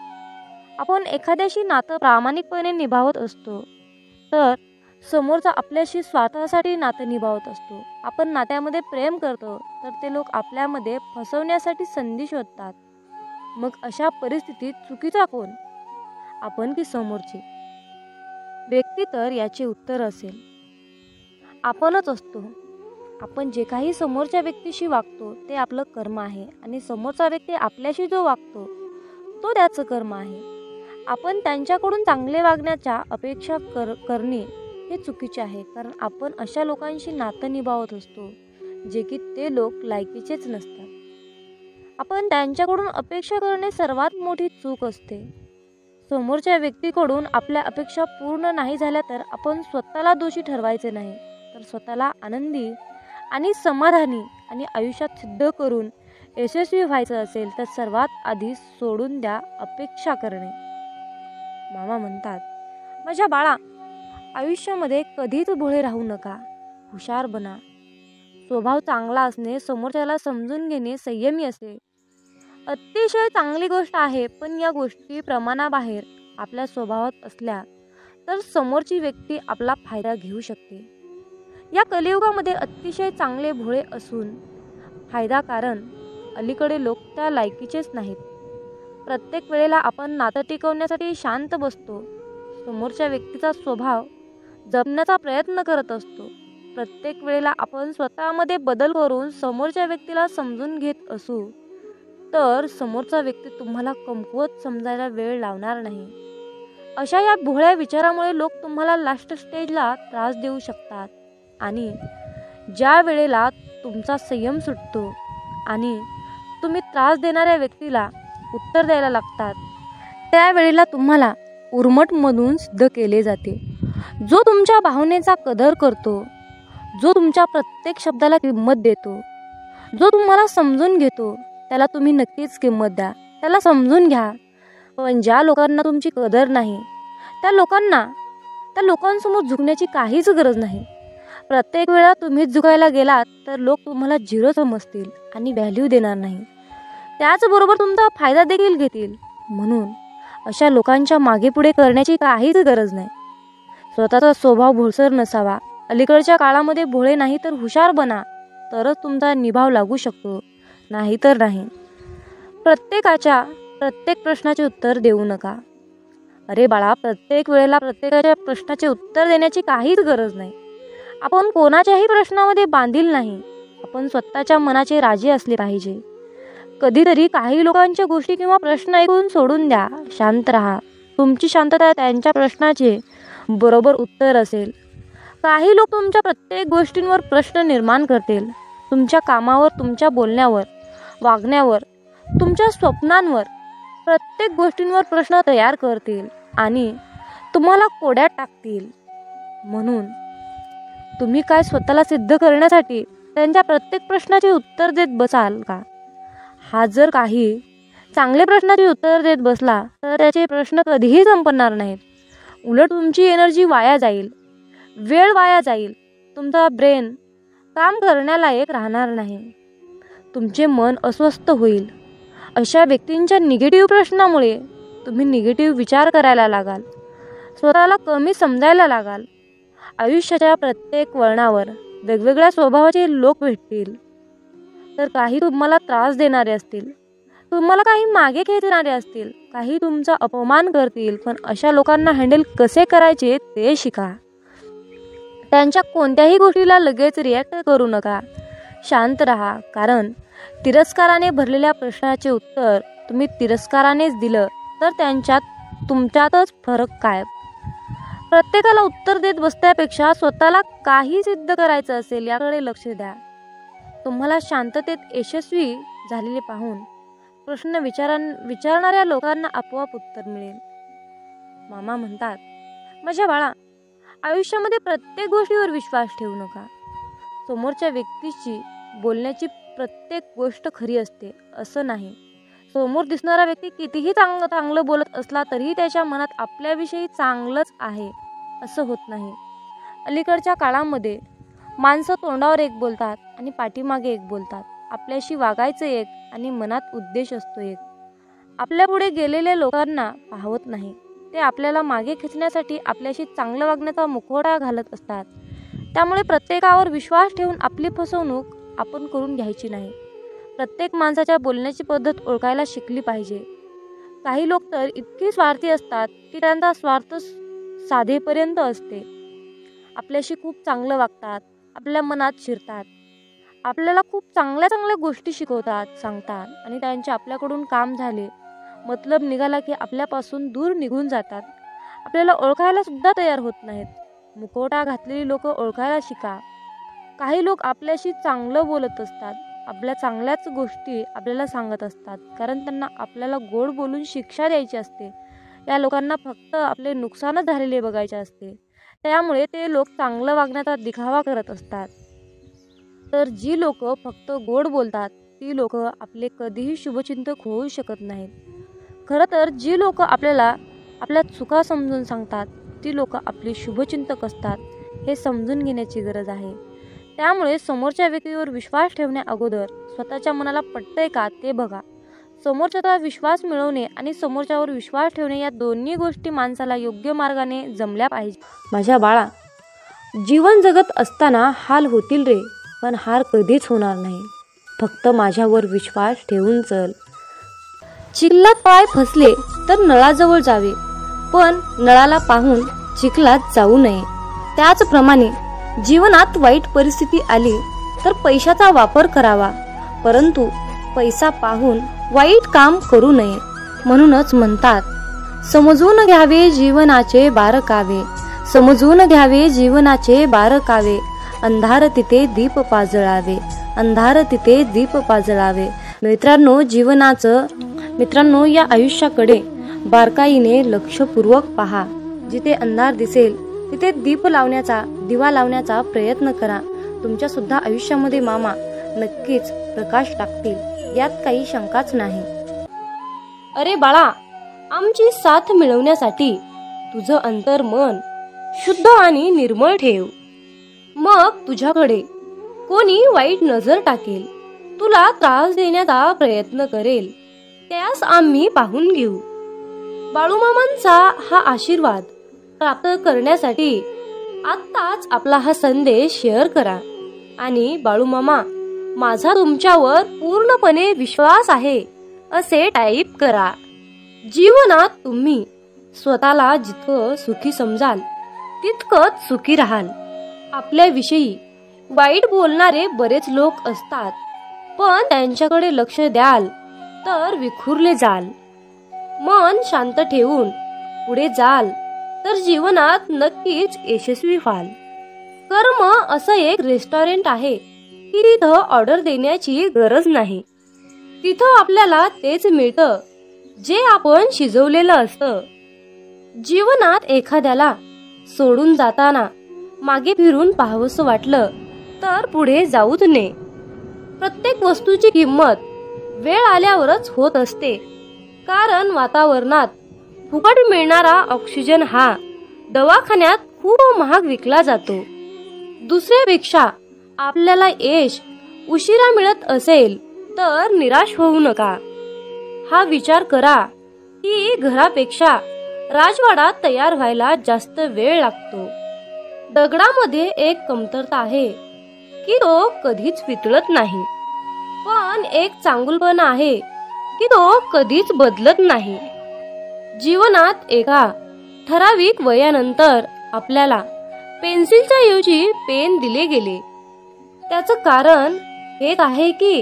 आपण एखाद्याशी नातं प्रामाणिकपणे निभावत असतो तर समोरचा आपल्याशी स्वार्थासाठी नातं निभावत असतो. आपण नात्यामध्ये प्रेम करतो तर ते लोक आपल्यामध्ये फसवण्यासाठी संधी शोधतात. मग अशा परिस्थितीत चुकीचा कोण, आपण की समोरची व्यक्ती? तर याचे उत्तर असेल आपणच असतो. आपण जे काही समोरच्या व्यक्तीशी वागतो ते आपलं कर्म आहे आणि समोरचा व्यक्ती आपल्याशी जो वागतो तो त्याचं कर्म आहे. आपण त्यांच्याकडून चांगले वागण्याच्या अपेक्षा करणे हे चुकीचे आहे, कारण आपण अशा लोकांशी नातं निभावत असतो जे की ते लोक लायकीचेच नसतात. आपण त्यांच्याकडून अपेक्षा करणे सर्वात मोठी चूक असते. समोरच्या व्यक्तीकडून आपल्या अपेक्षा पूर्ण नाही झाल्या तर आपण स्वतःला दोषी ठरवायचे नाही, तर स्वतःला आनंदी आणि समाधानी आणि आयुष्यात सिद्ध करून यशस्वी व्हायचं असेल तर सर्वात आधी सोडून द्या अपेक्षा करणे. मामा म्हणतात, माझ्या बाळा, आयुष्यामध्ये कधीच भोळे राहू नका, हुशार बना. स्वभाव चांगला असणे, समोरच्याला समजून घेणे, संयमी असणे अतिशय चांगली गोष्ट आहे, पण या गोष्टी प्रमाणाबाहेर आपल्या स्वभावात असल्या तर समोरची व्यक्ती आपला फायदा घेऊ शकते. या कलियुगामध्ये अतिशय चांगले भोळे असून फायदा, कारण अलीकडे लोक त्या लायकीचेच नाहीत. प्रत्येक वेळेला आपण नातं टिकवण्यासाठी शांत बसतो, समोरच्या व्यक्तीचा स्वभाव जपण्याचा प्रयत्न करत असतो. प्रत्येक वेळेला आपण स्वतःमध्ये बदल करून समोरच्या व्यक्तीला समजून घेत असू तर समोरचा व्यक्ती तुम्हाला कमकुवत समजायला वेळ लावणार नाही. अशा या भोळ्या विचारामुळे लोक तुम्हाला लास्ट स्टेजला त्रास देऊ शकतात आणि ज्या वेळेला तुमचा संयम सुटतो आणि तुम्ही त्रास देणाऱ्या व्यक्तीला उत्तर द्यायला लागतात त्यावेळेला तुम्हाला उर्मटमधून सिद्ध केले जाते. जो तुमच्या भावनेचा कदर करतो, जो तुमच्या प्रत्येक शब्दाला किंमत देतो, जो तुम्हाला समजून घेतो त्याला तुम्ही नक्कीच किंमत द्या, त्याला समजून घ्या. पण ज्या लोकांना तुमची कदर नाही त्या लोकांसमोर झुकण्याची काहीच गरज नाही. प्रत्येक वेळा तुम्हीच झुकायला गेलात तर लोक तुम्हाला झिरो समजतील आणि व्हॅल्यू देणार नाही, त्याचबरोबर तुमचा फायदा देखील घेतील. म्हणून अशा लोकांच्या मागे पुढे करण्याची काहीच गरज नाही. स्वतःचा स्वभाव भोळसर नसावा. अलीकडच्या काळामध्ये भोळे नाही तर हुशार बना, तरच तुमचा निभाव लागू शकतो, नाही तर नाही. प्रत्येकाच्या प्रत्येक प्रश्नाचे उत्तर देऊ नका. अरे बाळा, प्रत्येक वेळेला प्रत्येकाच्या प्रश्नाचे उत्तर देण्याची काहीच गरज नाही. आपण कोणाच्याही प्रश्नामध्ये बांधील नाही. आपण स्वतःच्या मनाचे राजे असले पाहिजे. कधीतरी काही लोकांच्या गोष्टी किंवा प्रश्न ऐकून सोडून द्या, शांत राहा. तुमची शांतता त्यांच्या प्रश्नाचे बरोबर उत्तर असेल. काही लोक तुमच्या प्रत्येक गोष्टींवर प्रश्न निर्माण करतील. तुमच्या कामावर, तुमच्या बोलण्यावर, वागण्यावर, तुमच्या स्वप्नांवर, प्रत्येक गोष्टींवर प्रश्न तयार करतील आणि तुम्हाला कोड्यात टाकतील. म्हणून तुम्ही काय स्वतःला सिद्ध करण्यासाठी त्यांच्या प्रत्येक प्रश्नाचे उत्तर देत बसाल का? हा जर काही चांगले प्रश्नाचे उत्तर देत बसला तर त्याचे प्रश्न कधीही संपणार नाहीत. उलट तुमची एनर्जी वाया जाईल, वेळ वाया जाईल, तुमचा ब्रेन काम करण्यालायक राहणार नाही, तुमचे मन अस्वस्थ होईल. अशा व्यक्तींच्या निगेटिव्ह प्रश्नामुळे तुम्ही निगेटिव्ह विचार करायला लागाल, स्वतःला कमी समजायला लागाल. आयुष्याच्या प्रत्येक वळणावर वेगवेगळ्या स्वभावाचे लोक भेटतील. तर काही तुम्हाला त्रास देणारे असतील, तुम्हाला काही मागे खेचणारे असतील, काही तुमचा अपमान करतील. पण अशा लोकांना हँडल कसे करायचे ते शिका. त्यांच्या कोणत्याही गोष्टीला लगेच रिॲक्ट करू नका, शांत राहा. कारण तिरस्काराने भरलेल्या प्रश्नाचे उत्तर तुम्ही तिरस्कारानेच दिलं तर तुमच्यातच फरक काय? प्रत्येकाला उत्तर देत बसण्यापेक्षा स्वतःला काही सिद्ध करायचं असेल याकडे लक्ष द्या. तुम्हाला शांततेत यशस्वी झालेले पाहून प्रश्न विचारणाऱ्या लोकांना आपोआप उत्तर मिळेल. मामा म्हणतात, माझ्या बाळा, आयुष्यामध्ये प्रत्येक गोष्टीवर विश्वास ठेवू नका. समोरच्या व्यक्तीची बोलण्याची प्रत्येक गोष्ट खरी असते असं नाही. समोर दिसणारा व्यक्ती कितीही चांगलं बोलत असला तरीही त्याच्या मनात आपल्याविषयी चांगलंच आहे असं होत नाही. अलीकडच्या काळामध्ये माणसं तोंडावर एक बोलतात आणि पाठीमागे एक बोलतात. आपल्याशी वागायचं एक आणि मनात उद्देश असतो एक. आपल्या पुढे गेलेल्या लोकांना पाहवत नाही. ते आपल्याला मागे खेचण्यासाठी आपल्याशी चांगलं वागण्याचा मुखवटा घालत असतात. त्यामुळे प्रत्येकावर विश्वास ठेवून आपली फसवणूक आपण करून घ्यायची नाही. प्रत्येक माणसाच्या बोलण्याची पद्धत ओळखायला शिकली पाहिजे. काही लोक तर इतके स्वार्थी असतात की त्यांचा स्वार्थ साधेपर्यंत असते. आपल्याशी खूप चांगलं वागतात, आपल्या मनात शिरतात, आपल्याला खूप चांगल्या गोष्टी शिकवतात, सांगतात आणि त्यांचे आपल्याकडून काम झाले, मतलब निघाला की आपल्यापासून दूर निघून जातात. आपल्याला ओळखायला सुद्धा तयार होत नाहीत. मुखवटा घातलेली लोक ओळखायला शिका. काही लोक आपल्याशी चांगलं बोलत असतात, आपल्या चांगल्याच गोष्टी आपल्याला सांगत असतात, कारण त्यांना आपल्याला गोड बोलून शिक्षा द्यायची असते. या लोकांना फक्त आपले नुकसानच झालेले बघायचे असते. त्यामुळे ते लोक चांगलं वागण्याचा दिखावा करत असतात. तर जी लोक फक्त गोड बोलतात ती लोक आपले कधीही शुभचिंतक होऊ शकत नाहीत. खरं तर जी लोक आपल्याला आपल्या चुका समजून सांगतात ती लोक आपली शुभचिंतक असतात हे समजून घेण्याची गरज आहे. त्यामुळे समोरच्या व्यक्तीवर विश्वास ठेवण्या अगोदर स्वतःच्या मनाला पटतंय का ते बघा. समोरच्याचा विश्वास मिळवणे आणि समोरच्यावर विश्वास ठेवणे या दोन्ही गोष्टी माणसाला योग्य मार्गाने जमल्या पाहिजे. माझ्या बाळा, जीवन जगत असताना हाल होतील रे, पण हार कधीच होणार नाही. फक्त माझ्यावर विश्वास ठेवून चल. चिखलात पाय फसले तर नळाजवळ जावे, पण नळाला पाहून चिखलात जाऊ नये. त्याचप्रमाणे जीवनात वाईट परिस्थिती आली तर पैशाचा वापर करावा, परंतु पैसा पाहून वाईट काम करू नये. म्हणूनच म्हणतात, समजून घ्यावे जीवनाचे बारकावे, समजून घ्यावे जीवनाचे बारकावे, अंधार तिथे दीप पाजळावे, अंधार तिथे दीप पाजळावे. मित्रांनो, या आयुष्याकडे बारकाईने लक्षपूर्वक पहा. जिथे अंधार दिसेल तिथे दिवा लावण्याचा प्रयत्न करा. तुमच्या सुद्धा आयुष्यामध्ये मामा नक्कीच प्रकाश टाकतील, यात काही शंकाच नाही. अरे बाळा, आमची साथ मिळवण्यासाठी तुझं अंतर्मन शुद्ध आणि निर्मळ ठेव. मग तुझ्याकडे कोणी वाईट नजर टाकेल, तुला त्रास देण्याचा प्रयत्न करेल, त्यास आम्ही पाहून घेऊ. बाळूमामांचा हा आशीर्वाद प्राप्त करण्यासाठी आत्ताच आपला हा संदेश शेअर करा आणि बाळूमामा, माझा तुमच्यावर पूर्णपणे विश्वास आहे असे टाईप करा. जीवनात तुम्ही स्वतःला जितकं सुखी समजाल तितकंच सुखी राहाल. आपल्याविषयी वाईट बोलणारे बरेच लोक असतात, पण त्यांच्याकडे लक्ष द्याल तर विखुरले जाल. मन शांत ठेवून पुढे जाल तर जीवनात नक्कीच यशस्वी व्हाल. कर्म असं एक रेस्टॉरंट आहे की तिथं ऑर्डर देण्याची गरज नाही. तिथं आपल्याला तेच मिळतं जे आपण शिजवलेलं असतं. जीवनात एखाद्याला सोडून जाताना मागे फिरून पाहावंसं वाटलं तर पुढे जाऊच नये. प्रत्येक वस्तूची किंमत वेळ आल्यावरच होत असते, कारण वातावरणात फुकट मिळणारा ऑक्सिजन हा दवाखान्यात खूप महाग विकला जातो. दुसऱ्यापेक्षा आपल्याला यश उशिरा मिळत असेल तर निराश होऊ नका. हा विचार करा की घरापेक्षा राजवाडा तयार व्हायला जास्त वेळ लागतो. दगडामध्ये एक कमतरता आहे की तो कधीच वितळत नाही, पण एक चांगुलपणा आहे की तो कधीच बदलत नाही. जीवनात एका ठराविक वयानंतर आपल्याला पेन्सिलच्या ऐवजी पेन दिले गेले. त्याचं कारण हेच आहे की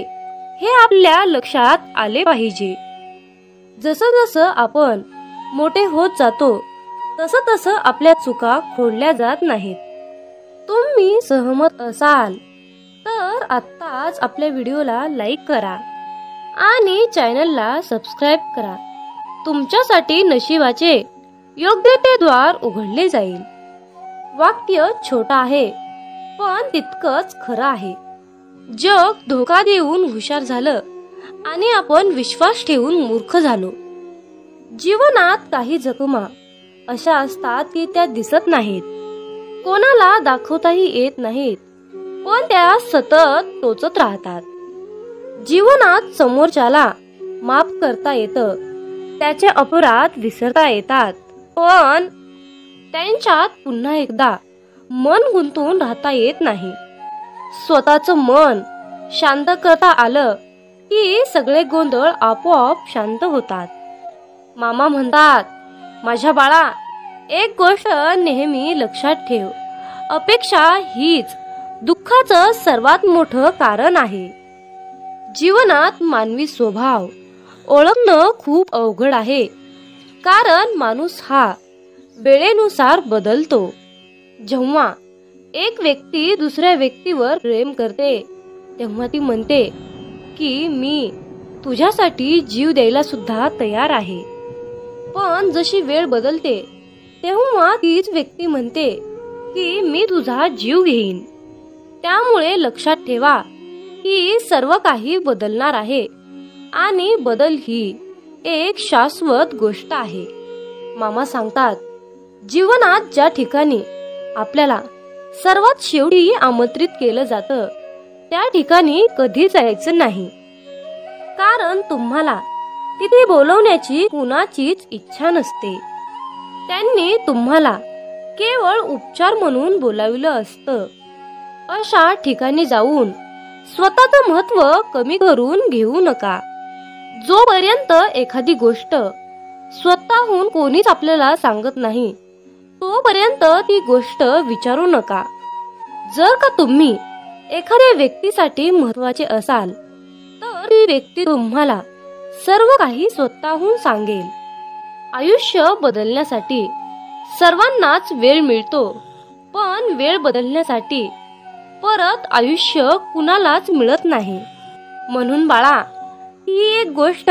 हे आपल्या लक्षात आले पाहिजे. जसं जसं आपण मोठे होत जातो तसं तसं आपल्या चुका खोडल्या जात नाहीत. तुम्ही सहमत असाल तर आत्ताच आपल्या व्हिडिओला लाईक करा आणि चॅनलला सबस्क्राईब करा. तुमच्यासाठी नशिबाचे योग्य ते द्वार उघडले वाक्य छोटा आहे पण तितकंच खरं आहे. जग धोका देऊन हुशार झालं आणि आपण विश्वास ठेवून मूर्ख झालो. जीवनात काही जखमा अशा असतात की त्या दिसत नाहीत, कोणाला दाखवताही येत नाहीत, पण त्या सतत टोचत राहतात. जीवनात समोरच्याला माफ करता येतं, त्याचे अपराध विसरता येतात, पण त्यांच्यात पुन्हा एकदा मन गुंतून राहता येत नाही. स्वतःचं मन शांत करता आलं की सगळे गोंधळ आपोआप शांत होतात. मामा म्हणतात, माझ्या बाळा, एक गोष्ट नेहमी लक्षात ठेव, अपेक्षा हीच दुःखाचं सर्वात मोठं कारण आहे. जीवनात मानवी स्वभाव ओळखणं खूप अवघड आहे, कारण माणूस हा वेळेनुसार बदलतो. जेव्हा एक व्यक्ती दुसऱ्या व्यक्तीवर प्रेम करते तेव्हा ती म्हणते की मी तुझ्यासाठी जीव द्यायला सुद्धा तयार आहे. पण जशी वेळ बदलते तेव्हा तीच व्यक्ती म्हणते की मी तुझा जीव घेईन. त्यामुळे लक्षात ठेवा की सर्व काही बदलणार आहे आणि बदल ही एक शाश्वत गोष्ट आहे. मामा सांगतात, जीवनात ज्या ठिकाणी आपल्याला सर्वात शेवटी आमंत्रित केलं जातं त्या ठिकाणी कधी जायचं नाही, कारण तुम्हाला तिथे बोलवण्याची कुणाचीच इच्छा नसते. त्यांनी तुम्हाला केवळ उपचार म्हणून बोलाविलं असतं. अशा ठिकाणी जाऊन स्वतःचं महत्त्व कमी करून घेऊ नका. जोपर्यंत एखादी गोष्ट स्वतःहून कोणीच आपल्याला सांगत नाही तोपर्यंत ती गोष्ट विचारू नका. जर का तुम्ही एखाद्या व्यक्तीसाठी महत्त्वाचे असाल तर ती व्यक्ती तुम्हाला सर्व काही स्वतःहून सांगेल. आयुष्य बदलण्यासाठी सर्वांनाच वेळ मिळतो, पण वेळ बदलण्यासाठी परत आयुष्य कुणालाच मिळत नाही. म्हणून बाळा, ही एक गोष्ट